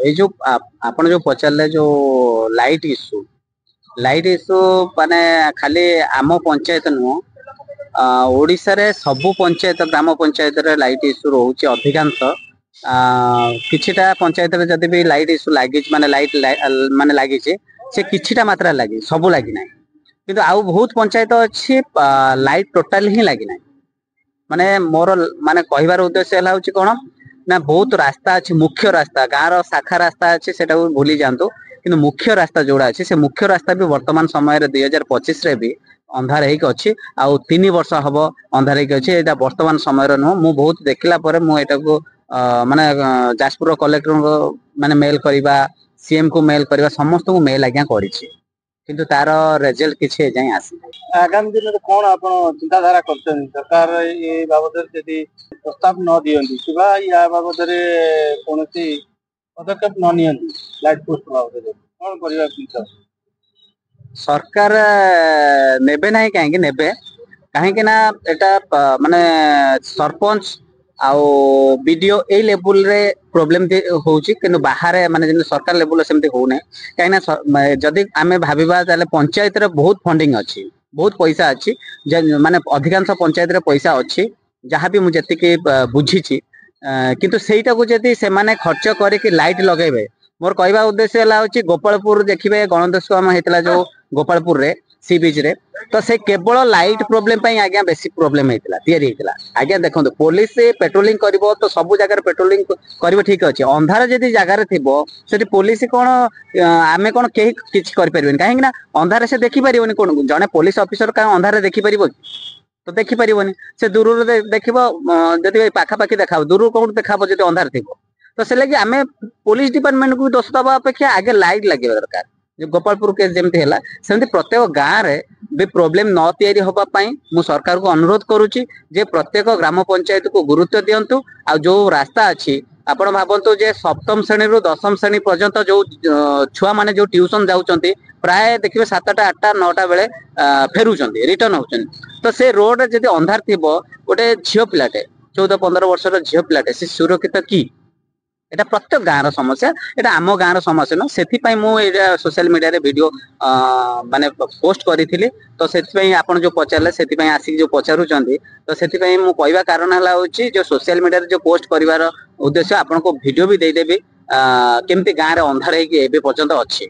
ये जो आपण जो पचारे जो लाइट इश्यू माने खाली आम पंचायत नुह ओडिशा रे सबु पंचायत ग्राम पंचायत रे लाइट इश्यू रोचे अधिकांश किछिटा पंचायत रे जदि भी लाइट इश्यू लागी माने लाइट माने लागी से किछिटा मात्रा लागी सबु लागी ना किंतु आउ बहुत पंचायत अच्छी लाइट टोटाल ही लागी ना माने मोर माने कहबार उद्देश्य हला होची कोन ना बहुत रास्ता अच्छी मुख्य रास्ता गाँव शाखा रास्ता अच्छी से भूली जातु कि मुख्य रास्ता जोड़ा अच्छी से मुख्य रास्ता भी वर्तमान समय 2025 रे भी अंधार होक अच्छी आउ 3 वर्ष हम अंधार होक अच्छी एटा वर्तमान समय नुह मु बहुत देखला परे मु एटा को माने जाजपुर कलेक्टर माने मेल करवा सीएम को मेल करवा समस्त को मेल आज्ञा करिछि किंतु तार रिजल्ट किछि जाय आसी आगामी दिन में कौन आप चिंताधारा करछन सरकार ये बाबद यदि प्रस्ताव न दियंती किबा या बाबद रे कोनोसी पदक्षेप न नियंती लाइट पोस्ट बाबद रे कौन करिवा चिंता सरकार नेबे नाही काहे नेबे काहे ना एटा माने सरपंच आउ वीडियो ए लेवल रे प्रॉब्लम होउची किंतु बाहर माने जिन सरकार लेवल सेमते होउने काहे ना जदि आमे भाबिबा ताले पंचायत रे बहुत फंडिंग अछि बहुत पैसा अच्छी माने अधिकांश पंचायत रे पैसा अच्छी जहाँ भी मुझे के बुझी किंतु सेटा को जदि से माने खर्च करके लाइट लगेबे मोर कहबा उद्देश्य हला होची गोपालपुर देखिबे गणेशोत्सव हेतला जो गोपालपुर रे सी बीच रे तो से केवल लाइट प्रॉब्लम पई आज्ञा बेसी प्रॉब्लम हेतला तयारी हेतला आज्ञा देखंतु पुलिस पेट्रोलिंग करिवो तो सब जगह पेट्रोलिंग करिवो ठीक अछि अंधार जदि जगह रे थिबो सेठी पुलिस कोन आमे कोन केही किछ करि परिबेन काहे ना अंधार से देखि परिबोनी कोन जने पुलिस ऑफिसर का अंधार रे देखि परिबो तो देखि परिबोनी से दूर रे देखिबो जदि पाखा पाखी देखाबो दूर कोन देखाबो जदि अंधार थिबो तो से लगे आमे पुलिस डिपार्टमेंट को दोष दबा अपेक्षा आगे लाइट लगे दरकार जो गोपालपुर केस जमती है सेमती प्रत्येक गाँव रे भी प्रॉब्लम न तैयारी होबा पई मु सरकार को अनुरोध करूची जे प्रत्येक ग्राम पंचायत को गुरुत्व दियंतु आ जो रास्ता अछि आपण भाबंतु जे सप्तम श्रेणी रु दशम श्रेणी पर्यंत जो छुआ माने जो ट्यूशन जाउचंती प्राय देखिबे 7टा 8टा 9टा बेले फेरुचंती रिटर्न होचंती तो से रोड जदि अंधार थिबो गोटे झियो पिलाटे 14-15 वर्षर झियो पिलाटे से सुरक्षित की एटा प्रत्येक गाँव समस्या एटा आम गाँव समस्या न सेथि पई मु एटा सोशल मीडिया रे वीडियो माने पोस्ट करिथिली तो सेथि पई आपण जो पचारले सेथि पई आसी जो पचारुचंदी तो सेथि पई मु कहबा कारण हला होची जो सोशल मीडिया रे जो पोस्ट करिवार उद्देश्य आपण को वीडियो भी दे देबी केमती गाँव रे अंधार हे कि एबे पर्यंत अछि।